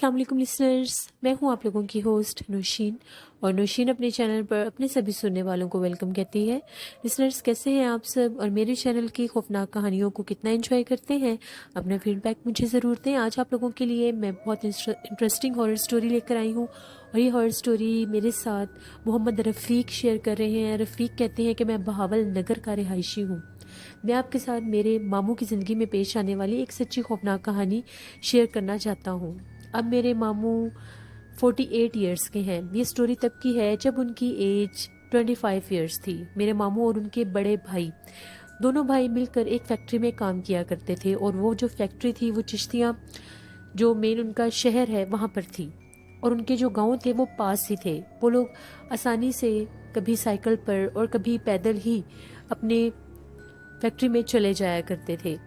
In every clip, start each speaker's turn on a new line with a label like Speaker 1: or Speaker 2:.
Speaker 1: अस्सलाम वालेकुम लिसनर्स, मैं हूं आप लोगों की होस्ट नौशीन और नौशीन अपने चैनल पर अपने सभी सुनने वालों को वेलकम कहती है। लिसनर्स, कैसे हैं आप सब और मेरे चैनल की खौफनाक कहानियों को कितना एंजॉय करते हैं? अपना फीडबैक मुझे ज़रूर दें। आज आप लोगों के लिए मैं बहुत इंटरेस्टिंग हॉरर स्टोरी लेकर आई हूँ और ये हॉरर स्टोरी मेरे साथ मोहम्मद रफ़ीक शेयर कर रहे हैं। रफ़ीक कहते हैं कि मैं बहावल नगर का रिहायशी हूँ। मैं आपके साथ मेरे मामू की ज़िंदगी में पेश आने वाली एक सच्ची खौफनाक कहानी शेयर करना चाहता हूँ। अब मेरे मामू 48 ईयर्स के हैं। ये स्टोरी तब की है जब उनकी एज 25 ईयर्स थी। मेरे मामू और उनके बड़े भाई, दोनों भाई मिलकर एक फैक्ट्री में काम किया करते थे और वो जो फैक्ट्री थी वो चिश्तियाँ, जो मेन उनका शहर है, वहाँ पर थी और उनके जो गांव थे वो पास ही थे। वो लोग आसानी से कभी साइकिल पर और कभी पैदल ही अपने फैक्ट्री में चले जाया करते थे।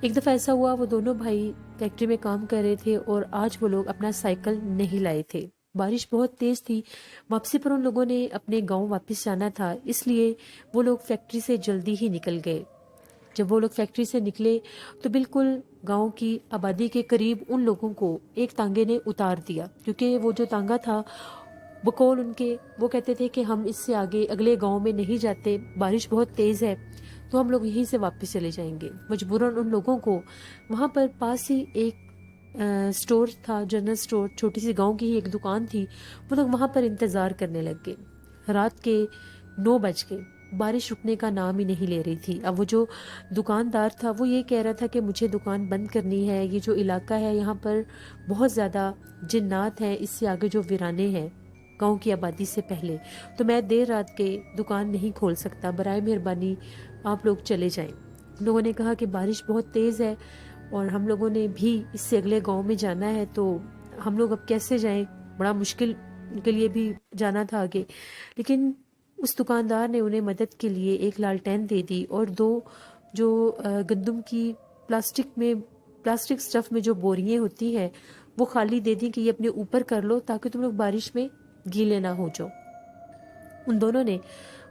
Speaker 1: एक दफ़ा ऐसा हुआ, वो दोनों भाई फैक्ट्री में काम कर रहे थे और आज वो लोग अपना साइकिल नहीं लाए थे। बारिश बहुत तेज थी। वापसी पर उन लोगों ने अपने गांव वापस जाना था, इसलिए वो लोग फैक्ट्री से जल्दी ही निकल गए। जब वो लोग फैक्ट्री से निकले तो बिल्कुल गांव की आबादी के करीब उन लोगों को एक तांगे ने उतार दिया, क्योंकि वो जो तांगा था बकौल उनके, वो कहते थे कि हम इससे आगे अगले गांव में नहीं जाते, बारिश बहुत तेज़ है, तो हम लोग यहीं से वापस चले जाएंगे। मजबूरन उन लोगों को वहाँ पर पास ही एक स्टोर था, जनरल स्टोर, छोटी सी गांव की ही एक दुकान थी। वो लोग वहाँ पर इंतज़ार करने लग गए। रात के 9 बज गए, बारिश रुकने का नाम ही नहीं ले रही थी। अब वो जो दुकानदार था वो ये कह रहा था कि मुझे दुकान बंद करनी है, ये जो इलाका है यहाँ पर बहुत ज़्यादा जिन्नात हैं, इससे आगे जो वीराने हैं गांव की आबादी से पहले, तो मैं देर रात के दुकान नहीं खोल सकता, बराए मेहरबानी आप लोग चले जाएं। लोगों ने कहा कि बारिश बहुत तेज़ है और हम लोगों ने भी इससे अगले गांव में जाना है, तो हम लोग अब कैसे जाएं? बड़ा मुश्किल के लिए भी जाना था आगे। लेकिन उस दुकानदार ने उन्हें मदद के लिए एक लालटेन दे दी और दो जो गंदम की प्लास्टिक स्टफ में जो बोरियां होती हैं वो खाली दे दी कि ये अपने ऊपर कर लो ताकि तुम लोग बारिश में गीले ना हो जाओ। उन दोनों ने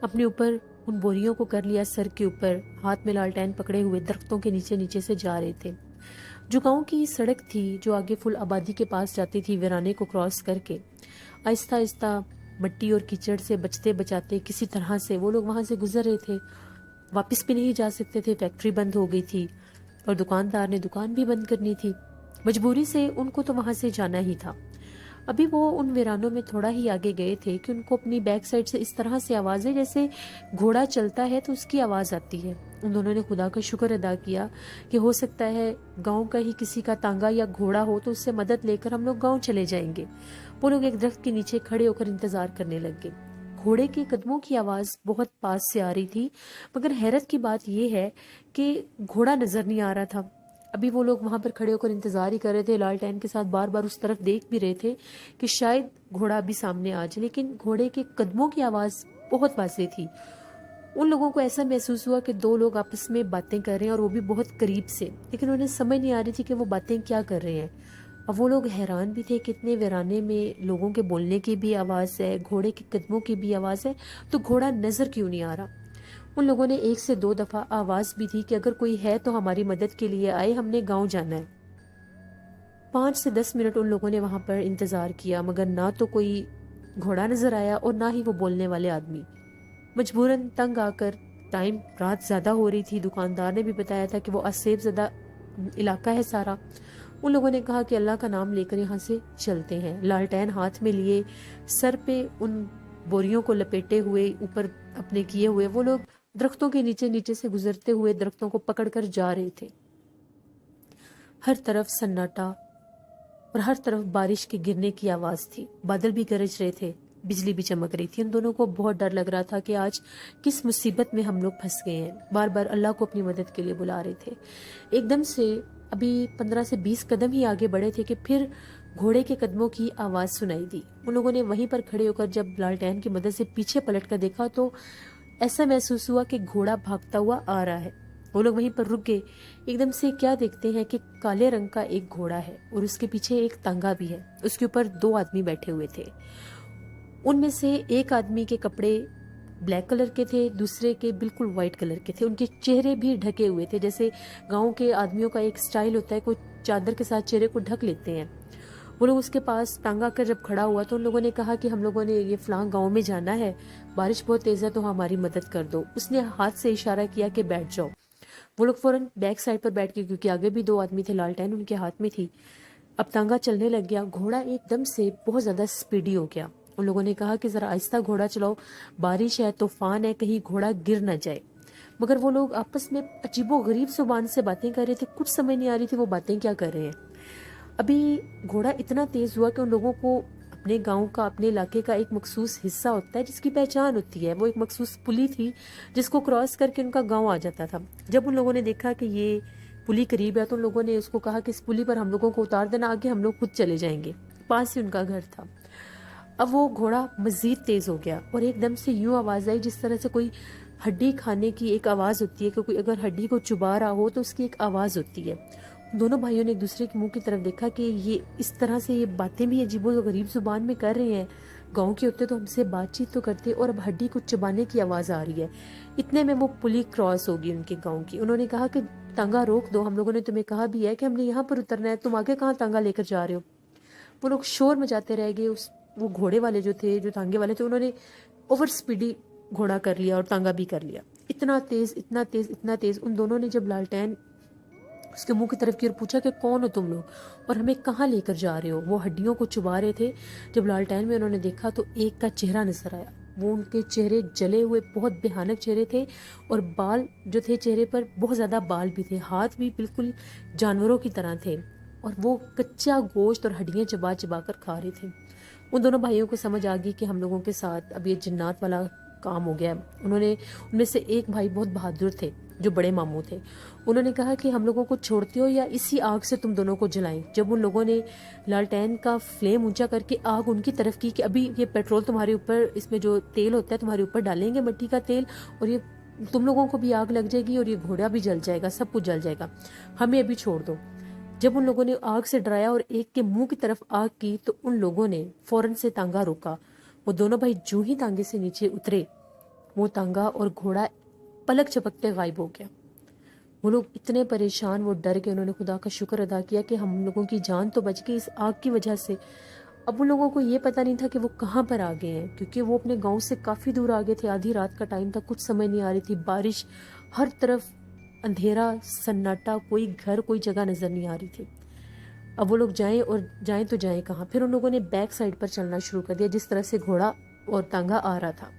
Speaker 1: अपने ऊपर उन बोरियों को कर लिया सर के ऊपर, हाथ में लालटेन पकड़े हुए दरख्तों के नीचे नीचे से जा रहे थे। जो गांव की सड़क थी जो आगे फुल आबादी के पास जाती थी, वीराने को क्रॉस करके आहिस्ता आहिस्ता मट्टी और कीचड़ से बचते बचाते किसी तरह से वो लोग वहां से गुजर रहे थे। वापस भी नहीं जा सकते थे, फैक्ट्री बंद हो गई थी और दुकानदार ने दुकान भी बंद करनी थी। मजबूरी से उनको तो वहां से जाना ही था। अभी वो उन वीरानों में थोड़ा ही आगे गए थे कि उनको अपनी बैक साइड से इस तरह से आवाज़ें, जैसे घोड़ा चलता है तो उसकी आवाज़ आती है। उन दोनों ने खुदा का शुक्र अदा किया कि हो सकता है गांव का ही किसी का तांगा या घोड़ा हो, तो उससे मदद लेकर हम लोग गांव चले जाएंगे। वो लोग एक दरख्त के नीचे खड़े होकर इंतजार करने लग गए। घोड़े के कदमों की आवाज़ बहुत पास से आ रही थी, मगर हैरत की बात यह है कि घोड़ा नजर नहीं आ रहा था। अभी वो लोग वहां पर खड़े होकर इंतजार ही कर रहे थे, लालटेन के साथ बार बार उस तरफ देख भी रहे थे कि शायद घोड़ा अभी सामने आ जाए, लेकिन घोड़े के कदमों की आवाज़ बहुत वाज़ेह थी। उन लोगों को ऐसा महसूस हुआ कि दो लोग आपस में बातें कर रहे हैं और वो भी बहुत करीब से, लेकिन उन्हें समझ नहीं आ रही थी कि वो बातें क्या कर रहे हैं। अब वो लोग हैरान भी थे, कितने वीराने में लोगों के बोलने की भी आवाज़ है, घोड़े के कदमों की भी आवाज़ है, तो घोड़ा नज़र क्यों नहीं आ रहा? उन लोगों ने 1 से 2 दफ़ा आवाज़ भी दी कि अगर कोई है तो हमारी मदद के लिए आए, हमने गांव जाना है। 5 से 10 मिनट उन लोगों ने वहां पर इंतज़ार किया, मगर ना तो कोई घोड़ा नज़र आया और ना ही वो बोलने वाले आदमी। मजबूरन तंग आकर, टाइम रात ज़्यादा हो रही थी, दुकानदार ने भी बताया था कि वो असैब ज़्यादा इलाका है सारा। उन लोगों ने कहा कि अल्लाह का नाम लेकर यहाँ से चलते हैं। लालटेन हाथ में लिए, सर पे उन बोरियों को लपेटे हुए, ऊपर अपने किए हुए, वो लोग दरख्तों के नीचे नीचे से गुजरते हुए दरख्तों को पकड़कर जा रहे थे। हर तरफ सन्नाटा और हर तरफ बारिश के गिरने की आवाज थी। बादल भी गरज रहे थे, बिजली भी चमक रही थी। उन दोनों को बहुत डर लग रहा था कि आज किस मुसीबत में हम लोग फंस गए हैं। बार बार अल्लाह को अपनी मदद के लिए बुला रहे थे। एकदम से अभी 15 से 20 कदम ही आगे बढ़े थे कि फिर घोड़े के कदमों की आवाज सुनाई दी। उन लोगों ने वहीं पर खड़े होकर जब लालटेन की मदद से पीछे पलट कर देखा तो ऐसा महसूस हुआ कि घोड़ा भागता हुआ आ रहा है। वो लोग वहीं पर रुक गए। एकदम से क्या देखते हैं कि काले रंग का एक घोड़ा है और उसके पीछे एक तांगा भी है। उसके ऊपर 2 आदमी बैठे हुए थे। उनमें से एक आदमी के कपड़े ब्लैक कलर के थे, दूसरे के बिल्कुल व्हाइट कलर के थे। उनके चेहरे भी ढके हुए थे, जैसे गांव के आदमियों का एक स्टाइल होता है, कोई चादर के साथ चेहरे को ढक लेते हैं। वो लोग उसके पास टांगा कर जब खड़ा हुआ तो उन लोगों ने कहा कि हम लोगों ने ये फलां गांव में जाना है, बारिश बहुत तेज है तो हमारी मदद कर दो। उसने हाथ से इशारा किया कि बैठ जाओ। वो लोग फौरन बैक साइड पर बैठ गए, क्योंकि आगे भी 2 आदमी थे, लालटेन उनके हाथ में थी। अब तांगा चलने लग गया, घोड़ा एकदम से बहुत ज़्यादा स्पीडी हो गया। उन लोगों ने कहा कि ज़रा आहिस्ता घोड़ा चलाओ, बारिश है, तूफान है, कहीं घोड़ा गिर ना जाए। मगर वो लोग आपस में अजीबो गरीब जुबान से बातें कर रहे थे, कुछ समझ नहीं आ रही थी वो बातें क्या कर रहे हैं। अभी घोड़ा इतना तेज हुआ कि उन लोगों को अपने गांव का, अपने इलाके का एक मखसूस हिस्सा होता है जिसकी पहचान होती है, वो एक मखसूस पुली थी जिसको क्रॉस करके उनका गांव आ जाता था। जब उन लोगों ने देखा कि ये पुली करीब है तो उन लोगों ने उसको कहा कि इस पुली पर हम लोगों को उतार देना, आगे हम लोग खुद चले जाएंगे। पास ही उनका घर था। अब वो घोड़ा मजीद तेज हो गया और एकदम से यूं आवाज आई जिस तरह से कोई हड्डी खाने की एक आवाज होती है कि कोई अगर हड्डी को चुबा रहा हो तो उसकी एक आवाज होती है। दोनों भाइयों ने एक दूसरे के मुंह की तरफ देखा कि ये इस तरह से ये बातें भी अजीबो गरीब जुबान में कर रहे हैं। गांव के होते तो हमसे बातचीत तो करते, और अब हड्डी को चबाने की आवाज आ रही है। इतने में वो पुली क्रॉस होगी उनके गांव की। उन्होंने कहा कि तांगा रोक दो, हम लोगों ने तुम्हें कहा भी है कि हमने यहाँ पर उतरना है, तुम आगे कहाँ तांगा लेकर जा रहे हो। वो लोग शोर मचाते रह गए। वो घोड़े वाले जो थे, जो तांगे वाले थे, उन्होंने ओवर स्पीडी घोड़ा कर लिया और तांगा भी कर लिया। इतना तेज, इतना तेज, इतना तेज। उन दोनों ने जब लालटेन उसके मुंह की तरफ की और पूछा कि कौन हो तुम लोग और हमें कहाँ लेकर जा रहे हो, वो हड्डियों को चुबा रहे थे। जब लालटेन में उन्होंने देखा तो एक का चेहरा नजर आया। वो उनके चेहरे जले हुए बहुत भयानक चेहरे थे, और बाल जो थे चेहरे पर बहुत ज़्यादा बाल भी थे, हाथ भी बिल्कुल जानवरों की तरह थे, और वो कच्चा गोश्त और हड्डियाँ चबा चबा कर खा रहे थे। उन दोनों भाइयों को समझ आ गई कि हम लोगों के साथ अब ये जिन्नात वाला काम हो गया। उन्होंने, उनमें से एक भाई बहुत बहादुर थे जो बड़े मामू थे, उन्होंने कहा कि हम लोगों को छोड़ते हो या इसी आग से तुम दोनों को जलाएं। जब उन लोगों ने लालटेन का फ्लेम ऊंचा करके आग उनकी तरफ की कि अभी ये पेट्रोल तुम्हारे ऊपर, इसमें जो तेल होता है तुम्हारे ऊपर डालेंगे, मिट्टी का तेल, और ये तुम लोगों को भी आग लग जाएगी और ये घोड़ा भी जल जाएगा, सब कुछ जल जाएगा, हमें अभी छोड़ दो। जब उन लोगों ने आग से डराया और एक के मुंह की तरफ आग की तो उन लोगों ने फौरन से तांगा रोका। वो दोनों भाई जो ही तांगे से नीचे उतरे, वो तांगा और घोड़ा पलक झपकते गायब हो गया। वो लोग इतने परेशान, वो डर के, उन्होंने खुदा का शुक्र अदा किया कि हम लोगों की जान तो बच गई इस आग की वजह से। अब उन लोगों को ये पता नहीं था कि वो कहाँ पर आ गए हैं, क्योंकि वो अपने गांव से काफ़ी दूर आ गए थे। आधी रात का टाइम था, कुछ समझ नहीं आ रही थी, बारिश, हर तरफ अंधेरा सन्नाटा, कोई घर, कोई जगह नज़र नहीं आ रही थी। अब वो लोग जाएं और जाएं तो जाएं कहाँ। फिर उन लोगों ने बैक साइड पर चलना शुरू कर दिया जिस तरह से घोड़ा और तांगा आ रहा था।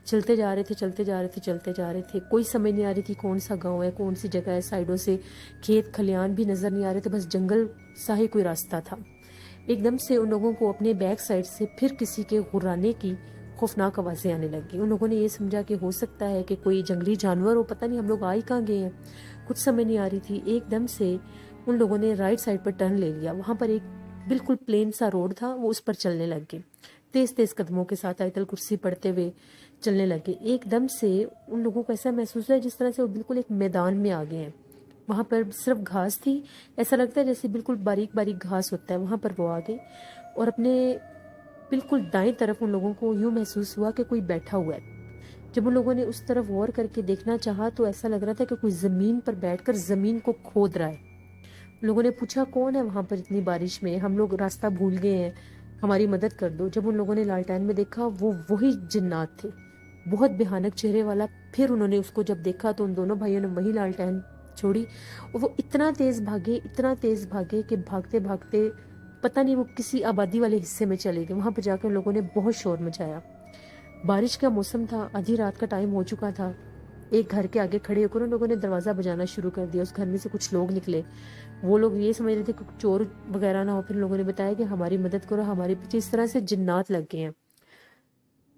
Speaker 1: चलते जा रहे थे, चलते जा रहे थे, चलते जा रहे थे। कोई समझ नहीं आ रही थी कौन सा गांव है, कौन सी जगह है। साइडों से खेत खलियान भी नज़र नहीं आ रहे थे, बस जंगल सा ही कोई रास्ता था। एकदम से उन लोगों को अपने बैक साइड से फिर किसी के गुर्राने की खौफनाक आवाज़ें आने लगी। उन लोगों ने ये समझा कि हो सकता है कि कोई जंगली जानवर हो, पता नहीं हम लोग आ ही कहाँ गए हैं, कुछ समझ नहीं आ रही थी। एकदम से उन लोगों ने राइट साइड पर टर्न ले लिया। वहाँ पर एक बिल्कुल प्लेन सा रोड था, वो उस पर चलने लग गए। तेज तेज कदमों के साथ आयतल कुर्सी पढ़ते हुए चलने लगे। एकदम से उन लोगों को ऐसा महसूस हुआ जिस तरह से वो बिल्कुल एक मैदान में आ गए हैं। वहाँ पर सिर्फ घास थी, ऐसा लगता है जैसे बिल्कुल बारीक बारीक घास होता है, वहाँ पर वो आ गए। और अपने बिल्कुल दाएं तरफ उन लोगों को यूं महसूस हुआ कि कोई बैठा हुआ है। जब उन लोगों ने उस तरफ गौर करके देखना चाहा तो ऐसा लग रहा था कि कोई ज़मीन पर बैठकर ज़मीन को खोद रहा है। लोगों ने पूछा कौन है वहाँ पर इतनी बारिश में, हम लोग रास्ता भूल गए हैं, हमारी मदद कर दो। जब उन लोगों ने लालटेन में देखा वो वही जिन्नात थे, बहुत भयानक चेहरे वाला। फिर उन्होंने उसको जब देखा तो उन दोनों भाइयों ने वही लालटेन छोड़ी और वो इतना तेज भागे, इतना तेज भागे कि भागते भागते पता नहीं वो किसी आबादी वाले हिस्से में चले गए। वहाँ पर जाकर लोगों ने बहुत शोर मचाया। बारिश का मौसम था, आधी रात का टाइम हो चुका था। एक घर के आगे खड़े होकर उन लोगों ने दरवाज़ा बजाना शुरू कर दिया। उस घर में से कुछ लोग निकले। वो लोग ये समझ रहे थे कि चोर वगैरह ना हो। फिर लोगों ने बताया कि हमारी मदद करो, हमारे पीछे इस तरह से जिन्नात लग गए हैं।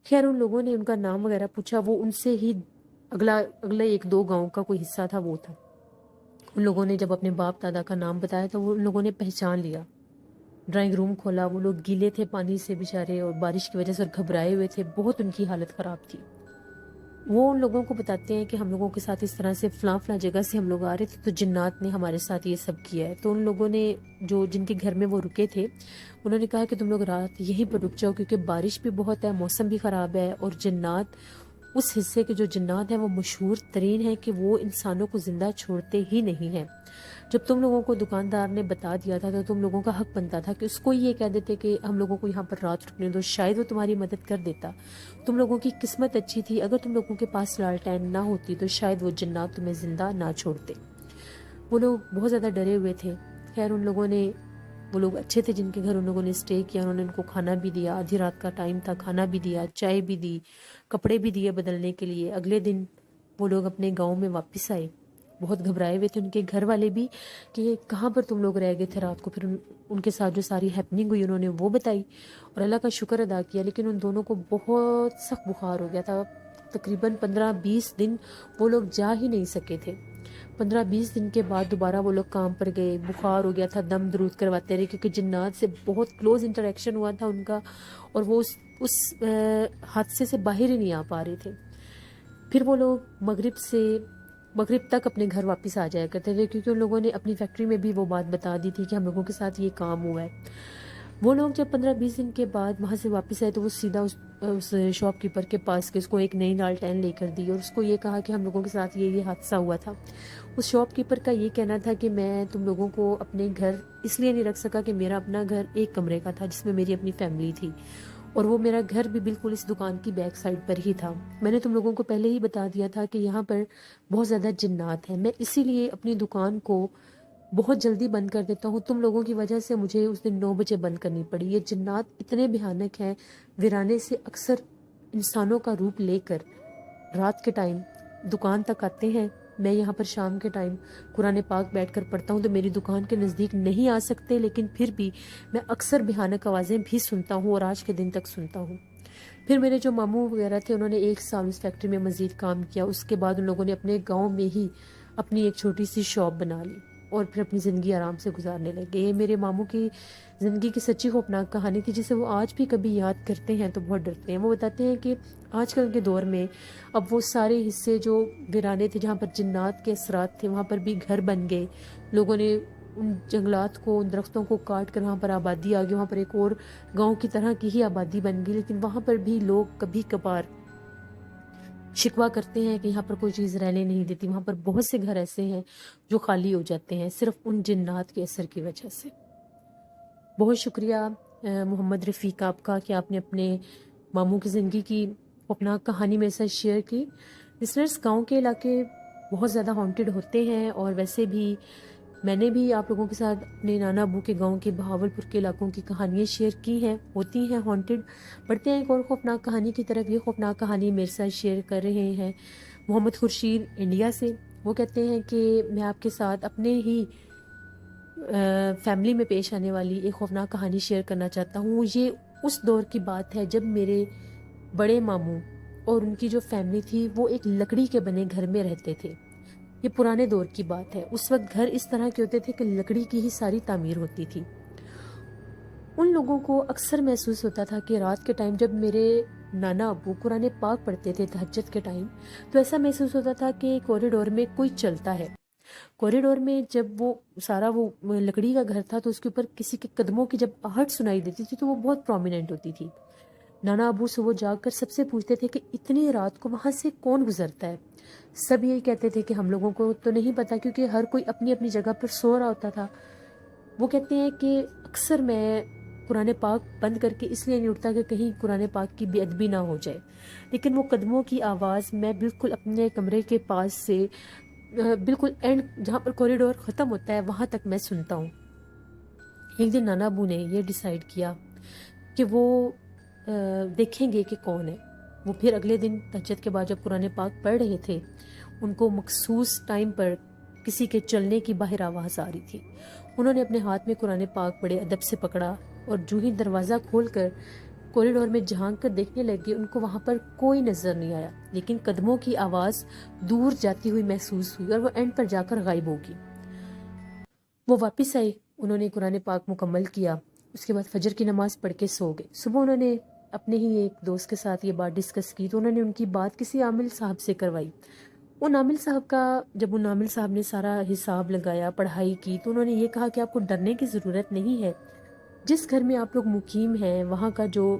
Speaker 1: खैर उन लोगों ने उनका नाम वगैरह पूछा, वो उनसे ही अगले 1-2 गाँव का कोई हिस्सा था, वो था। उन लोगों ने जब अपने बाप दादा का नाम बताया तो वो उन लोगों ने पहचान लिया। ड्राइंग रूम खोला, वो लोग गीले थे पानी से बेचारे और बारिश की वजह से घबराए हुए थे, बहुत उनकी हालत ख़राब थी। वो उन लोगों को बताते हैं कि हम लोगों के साथ इस तरह से फलां फलां जगह से हम लोग आ रहे थे तो जिन्नात ने हमारे साथ ये सब किया है। तो उन लोगों ने, जो जिनके घर में वो रुके थे, उन्होंने कहा कि तुम लोग रात यहीं पर रुक जाओ क्योंकि बारिश भी बहुत है, मौसम भी ख़राब है और जिन्नात اس حصے کے جو جنات ہیں وہ مشہور ترین ہیں کہ وہ انسانوں کو زندہ چھوڑتے ہی نہیں ہیں۔ جب تم لوگوں کو دکاندار نے بتا دیا تھا تو تم لوگوں کا حق بنتا تھا کہ اس کو یہ کہہ دیتے کہ ہم لوگوں کو یہاں پر رات رکنے دو، شاید وہ تمہاری مدد کر دیتا۔ تم لوگوں کی قسمت اچھی تھی، اگر تم لوگوں کے پاس لالٹین نہ ہوتی تو شاید وہ جنات تمہیں زندہ نہ چھوڑتے۔ وہ لوگ بہت زیادہ ڈرے ہوئے تھے۔ خیر وہ لوگ اچھے تھے جن کے گھر ان لوگوں نے اسٹے کیا، انہوں نے ان کو کھانا بھی دیا، آدھی رات کا ٹائم تھا، کھانا بھی دیا، چائے بھی دی، کپڑے بھی دیے بدلنے کے لیے۔ اگلے دن وہ لوگ اپنے گاؤں میں واپس آئے، بہت گھبرائے ہوئے تھے ان کے گھر والے بھی کہ کہاں پر تم لوگ رہ گئے تھے رات کو۔ پھر ان کے ساتھ جو ساری ہیپننگ ہوئی انہوں نے وہ بتائی اور اللہ کا شکر ادا کیا، لیکن ان دونوں کو بہت سخت بخار ہو گیا تھا۔ تقریباً 15-20 دن وہ لوگ جا ہی نہیں سکے تھے۔ 15-20 دن کے بعد دوبارہ وہ لوگ کام پر گئے، بخار ہو گیا تھا، دم درود کرواتے رہے کیونکہ جنات سے بہت کلوز انٹریکشن ہوا تھا ان کا، اور وہ اس حادثے سے باہر ہی نہیں آ پا رہے تھے۔ پھر وہ لوگ مغرب تک اپنے گھر واپس آ جایا کرتے تھے کیونکہ ان لوگوں نے اپنی فیکٹری میں بھی وہ بات بتا دی تھی کہ ہم لوگوں کے ساتھ یہ کام ہوا ہے۔ وہ لوگ جب 15-20 دن کے بعد وہاں سے واپس آئے تو وہ سیدھا اس شاپ کیپر کے پاس کے اس کو ایک نئی لالٹین لے کر دی اور اس کو یہ کہا کہ ہم لوگوں کے ساتھ یہ حادثہ ہوا تھا۔ اس شاپ کیپر کا یہ کہنا تھا کہ میں تم لوگوں کو اپنے گھر اس لیے نہیں رکھ سکا کہ میرا اپنا گھر ایک کمرے کا تھا جس میں میری اپنی فیملی تھی، اور وہ میرا گھر بھی بالکل اس دکان کی بیک سائڈ پر ہی تھا۔ میں نے تم لوگوں کو پہلے ہی بتا دیا تھا کہ یہاں پر بہت زیادہ جنات ہیں، میں اسی لیے اپنی دکان کو بہت جلدی بند کر دیتا ہوں۔ تم لوگوں کی وجہ سے مجھے اس دن 9 بجے بند کرنی پڑی۔ یہ جنات اتنے بھیانک ہیں، ویرانے سے اکثر انسانوں کا روپ لے کر رات کے ٹائم دکان تک آتے ہیں۔ میں یہاں پر شام کے ٹائم قرآن پاک بیٹھ کر پڑھتا ہوں تو میری دکان کے نزدیک نہیں آ سکتے، لیکن پھر بھی میں اکثر بھیانک آوازیں بھی سنتا ہوں اور آج کے دن تک سنتا ہوں۔ پھر میرے جو ماموں وغیرہ تھے انہوں نے 1 سال اس فیکٹری میں مزید کام کیا۔ اس کے بعد ان لوگوں نے اپنے گاؤں میں ہی اپنی ایک چھوٹی سی شاپ بنا لی اور پھر اپنی زندگی آرام سے گزارنے لگے۔ یہ میرے ماموں کی زندگی کی سچی خوفناک کہانی تھی جسے وہ آج بھی کبھی یاد کرتے ہیں تو بہت ڈرتے ہیں۔ وہ بتاتے ہیں کہ آج کل کے دور میں اب وہ سارے حصے جو ویرانے تھے جہاں پر جنات کے اثرات تھے وہاں پر بھی گھر بن گئے، لوگوں نے ان جنگلات کو، ان درختوں کو کاٹ کر وہاں پر آبادی آ گئی، وہاں پر ایک اور گاؤں کی طرح کی ہی آبادی بن گئی، لیکن وہاں پر بھی لوگ کبھی کبھار شکوہ کرتے ہیں کہ یہاں پر کوئی چیز رہنے نہیں دیتی۔ وہاں پر بہت سے گھر ایسے ہیں جو خالی ہو جاتے ہیں صرف ان جنات کے اثر کی وجہ سے۔ بہت شکریہ محمد رفیق آپ کا کہ آپ نے اپنے ماموں کی زندگی کی خوفناک کہانی میرے ساتھ شیئر کی۔ لسنرز، گاؤں کے علاقے بہت زیادہ ہانٹیڈ ہوتے ہیں، اور ویسے بھی میں نے بھی آپ لوگوں کے ساتھ اپنے نانا ابو کے گاؤں کے بہاولپور کے علاقوں کی کہانیاں شیئر کی ہیں، ہوتی ہیں ہانٹیڈ۔ پڑھتے ہیں ایک اور خوفناک کہانی کی طرف۔ یہ خوفناک کہانی میرے ساتھ شیئر کر رہے ہیں محمد خورشید انڈیا سے۔ وہ کہتے ہیں کہ میں آپ کے ساتھ اپنے ہی فیملی میں پیش آنے والی ایک خوفناک کہانی شیئر کرنا چاہتا ہوں۔ یہ اس دور کی بات ہے جب میرے بڑے ماموں اور ان کی جو فیملی تھی وہ ایک لکڑی کے بنے گھر میں رہتے تھے۔ یہ پرانے دور کی بات ہے۔ اس وقت گھر اس طرح کے ہوتے تھے کہ لکڑی کی ہی ساری تعمیر ہوتی تھی۔ ان لوگوں کو اکثر محسوس ہوتا تھا کہ رات کے ٹائم جب میرے نانا ابو قرآن پاک پڑھتے تھے تہجد کے ٹائم، تو ایسا محسوس ہوتا تھا کہ کوریڈور میں کوئی چلتا ہے۔ کوریڈور میں جب وہ سارا وہ لکڑی کا گھر تھا تو اس کے اوپر کسی کے قدموں کی جب آہٹ سنائی دیتی تھی تو وہ بہت پرومیننٹ ہوتی تھی۔ نانا ابو صبح جاگ کر سب سے پوچھتے تھے کہ اتنی رات کو وہاں سے کون گزرتا ہے؟ سب یہی کہتے تھے کہ ہم لوگوں کو تو نہیں پتا، کیونکہ ہر کوئی اپنی اپنی جگہ پر سو رہا ہوتا تھا۔ وہ کہتے ہیں کہ اکثر میں قرآن پاک بند کر کے اس لیے نہیں اٹھتا کہ کہیں قرآن پاک کی بے ادبی نہ ہو جائے، لیکن وہ قدموں کی آواز میں بالکل اپنے کمرے کے پاس سے بالکل اینڈ جہاں پر کوریڈور ختم ہوتا ہے وہاں تک میں سنتا ہوں۔ ایک دن نانا ابو نے یہ ڈیسائیڈ کیا کہ وہ دیکھیں گے کہ کون ہے۔ وہ پھر اگلے دن تہجد کے بعد جب قرآن پاک پڑھ رہے تھے، ان کو مخصوص ٹائم پر کسی کے چلنے کی باہر آواز آ رہی تھی۔ انہوں نے اپنے ہاتھ میں قرآن پاک بڑے ادب سے پکڑا اور جو ہی دروازہ کھول کر کوریڈور میں جھانک کر دیکھنے لگے، ان کو وہاں پر کوئی نظر نہیں آیا، لیکن قدموں کی آواز دور جاتی ہوئی محسوس ہوئی اور وہ اینڈ پر جا کر غائب ہوگی۔ وہ واپس آئے، انہوں نے قرآن پاک مکمل کیا، اس کے بعد فجر کی نماز پڑھ کے سو گئے۔ صبح انہوں نے اپنے ہی ایک دوست کے ساتھ یہ بات ڈسکس کی تو انہوں نے ان کی بات کسی عامل صاحب سے کروائی۔ ان عامل صاحب نے سارا حساب لگایا، پڑھائی کی، تو انہوں نے یہ کہا کہ آپ کو ڈرنے کی ضرورت نہیں ہے۔ جس گھر میں آپ لوگ مقیم ہیں وہاں کا جو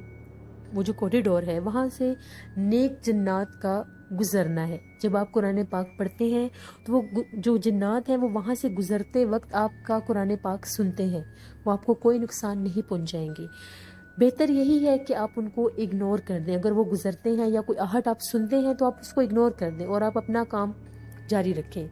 Speaker 1: वो जो कॉरिडोर है वहाँ से नेक जन्नात का गुज़रना है। जब आप कुरान पाक पढ़ते हैं तो वो जो जन्नात हैं वो वहाँ से गुज़रते वक्त आपका कुरान पाक सुनते हैं, वो आपको कोई नुकसान नहीं पहुँचाएंगे। बेहतर यही है कि आप उनको इग्नोर कर दें। अगर वो गुज़रते हैं या कोई आहट आप सुनते हैं तो आप उसको इग्नोर कर दें और आप अपना काम जारी रखें।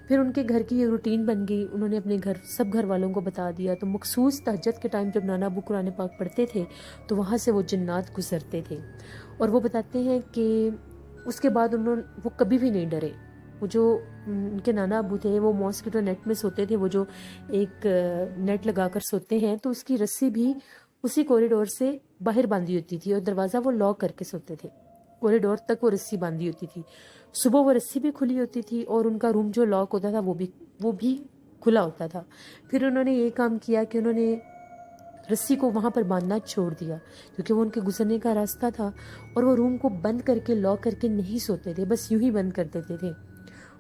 Speaker 1: फिर उनके घर की ये रूटीन बन गई, उन्होंने अपने सब घर वालों को बता दिया। तो मखसूस तहज्जुद के टाइम जब नाना अबू कुरान पाक पढ़ते थे तो वहाँ से वो जन्नात गुज़रते थे। और वो बताते हैं कि उसके बाद वो कभी भी नहीं डरे। वो जो उनके नाना अबू थे वो मॉस्किटो नेट में सोते थे, वो जो एक नेट लगा कर सोते हैं तो उसकी रस्सी भी उसी कॉरिडोर से बाहर बांधी होती थी और दरवाज़ा वो लॉक करके सोते थे। कॉरिडोर तक वो रस्सी बांधी होती थी, सुबह वो रस्सी भी खुली होती थी और उनका रूम जो लॉक होता था वो भी खुला होता था। फिर उन्होंने ये काम किया कि उन्होंने रस्सी को वहाँ पर बांधना छोड़ दिया क्योंकि वो उनके गुजरने का रास्ता था, और वो रूम को बंद करके लॉक करके नहीं सोते थे, बस यूं ही बंद कर देते थे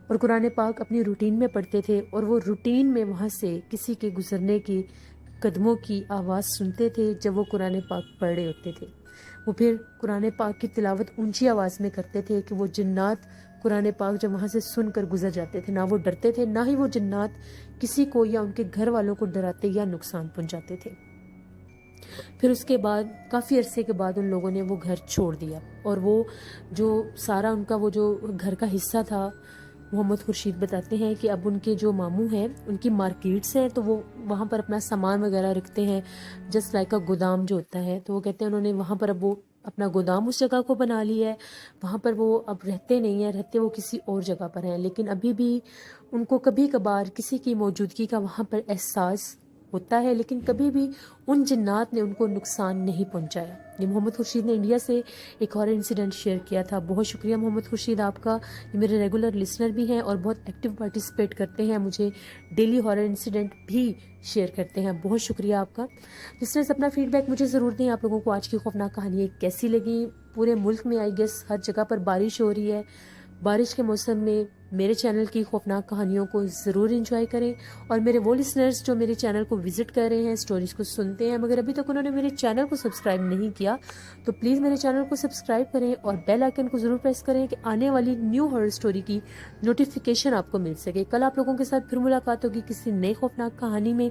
Speaker 1: और कुरान पाक अपनी रूटीन में पढ़ते थे। और वो रूटीन में वहाँ से किसी के गुजरने की कदमों की आवाज़ सुनते थे जब वो कुरान पाक पढ़ रहे होते थे। वो फिर कुरान पाक की तिलावत ऊंची आवाज़ में करते थे कि वो जन्नात कुरान पाक जब वहाँ से सुनकर गुजर जाते थे, ना वो डरते थे, ना ही वो जन्नात किसी को या उनके घर वालों को डराते या नुकसान पहुँचाते थे। फिर उसके बाद काफ़ी अरसे के बाद उन लोगों ने वो घर छोड़ दिया और वो जो सारा उनका वो जो घर का हिस्सा था, मोहम्मद खुर्शीद बताते हैं कि अब उनके जो मामू हैं उनकी मार्केट्स हैं तो वो वहाँ पर अपना सामान वगैरह रखते हैं, जस्ट लाइक अ गोदाम जो होता है। तो वो कहते हैं उन्होंने वहाँ पर अब वो अपना गोदाम उस जगह को बना लिया है, वहाँ पर वो अब रहते नहीं हैं, रहते वो किसी और जगह पर हैं, लेकिन अभी भी उनको कभी कभार किसी की मौजूदगी का वहाँ पर एहसास होता है, लेकिन कभी भी उन जिन्नात ने उनको नुकसान नहीं पहुंचाया। ये मोहम्मद खुर्शीद ने इंडिया से एक और इंसिडेंट शेयर किया था। बहुत शुक्रिया मोहम्मद खुर्शीद आपका, ये मेरे रेगुलर लिसनर भी हैं और बहुत एक्टिव पार्टिसिपेट करते हैं, मुझे डेली हॉरर इंसिडेंट भी शेयर करते हैं। बहुत शुक्रिया आपका। लिसनर्स अपना फीडबैक मुझे ज़रूर दें, आप लोगों को आज की खौफनाक कहानी कैसी लगी। पूरे मुल्क में आई गेस हर जगह पर बारिश हो रही है, बारिश के मौसम में मेरे चैनल की खौफनाक कहानियों को ज़रूर एंजॉय करें। और मेरे वो लिसनर्स जो मेरे चैनल को विज़िट कर रहे हैं, स्टोरीज़ को सुनते हैं, मगर अभी तक उन्होंने मेरे चैनल को सब्सक्राइब नहीं किया, तो प्लीज़ मेरे चैनल को सब्सक्राइब करें और बेल आइकन को ज़रूर प्रेस करें कि आने वाली न्यू हॉरर स्टोरी की नोटिफिकेशन आपको मिल सके। कल आप लोगों के साथ फिर मुलाकात होगी किसी नई खौफनाक कहानी में।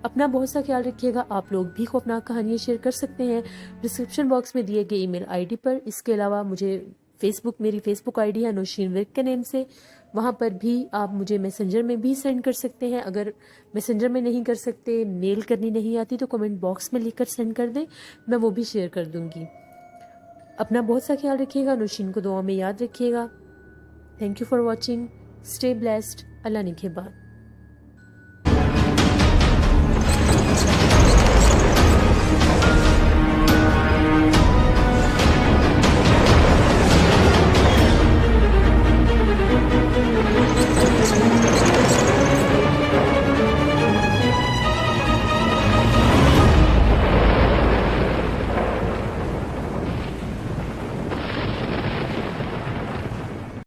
Speaker 1: अपना बहुत सा ख्याल रखिएगा। आप लोग भी खौफनाक कहानियाँ शेयर कर सकते हैं डिस्क्रिप्शन बॉक्स में दिए गए ईमेल आईडी पर। इसके अलावा मुझे मेरी फेसबुक आईडी है नौशीन विर्क के नेम से, वहाँ पर भी आप मुझे मैसेंजर में भी सेंड कर सकते हैं। अगर मैसेंजर में नहीं कर सकते, मेल करनी नहीं आती, तो कमेंट बॉक्स में लिखकर सेंड कर दें, मैं वो भी शेयर कर दूँगी। अपना बहुत सा ख्याल रखिएगा, नौशीन को दुआ में याद रखिएगा। Thank you for watching, stay blessed, अल्लाह निगहबान।